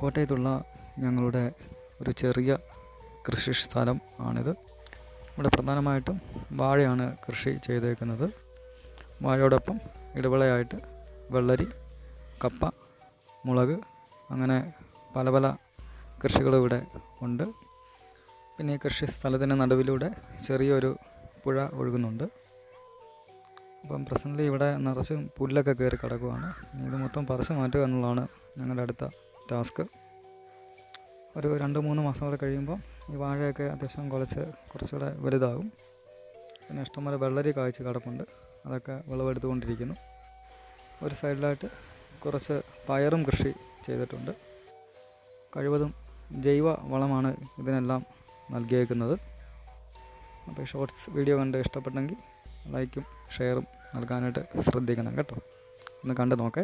കോട്ടയത്തുള്ള ഞങ്ങളുടെ ഒരു ചെറിയ കൃഷി സ്ഥലം ആണിത്. ഇവിടെ പ്രധാനമായിട്ടും വാഴയാണ് കൃഷി ചെയ്തേക്കുന്നത്. വാഴയോടൊപ്പം ഇടവിളയായിട്ട് വെള്ളരി, കപ്പ, മുളക്, അങ്ങനെ പല പല കൃഷികളും ഇവിടെ ഉണ്ട്. പിന്നെ ഈ കൃഷി സ്ഥലത്തിൻ്റെ നടുവിലൂടെ ചെറിയൊരു പുഴ ഒഴുകുന്നുണ്ട്. അപ്പം പ്രസൻ്റ്ലി ഇവിടെ നിറച്ചും പുല്ലൊക്കെ കയറി കിടക്കുകയാണ്. ഇത് മൊത്തം പറിച്ച് മാറ്റുക എന്നുള്ളതാണ് ഞങ്ങളുടെ അടുത്ത ടാസ്ക്. ഒരു 2-3 മാസം കൂടെ കഴിയുമ്പോൾ ഈ വാഴയൊക്കെ അത്യാവശ്യം കുറച്ചുകൂടെ വലുതാകും. പിന്നെ ഇഷ്ടംപോലെ വെള്ളരി കായ്ച്ച് കിടപ്പുണ്ട്, അതൊക്കെ വിളവെടുത്തുകൊണ്ടിരിക്കുന്നു. ഒരു സൈഡിലായിട്ട് കുറച്ച് പയറും കൃഷി ചെയ്തിട്ടുണ്ട്. കഴിവതും ജൈവ വളമാണ് ഇതിനെല്ലാം നൽകിയേക്കുന്നത്. അപ്പോൾ ഷോർട്സ് വീഡിയോ കണ്ട് ഇഷ്ടപ്പെട്ടെങ്കിൽ ലൈക്കും ഷെയറും നൽകാനായിട്ട് ശ്രദ്ധിക്കണം കേട്ടോ. ഒന്ന് കണ്ടു നോക്കേ.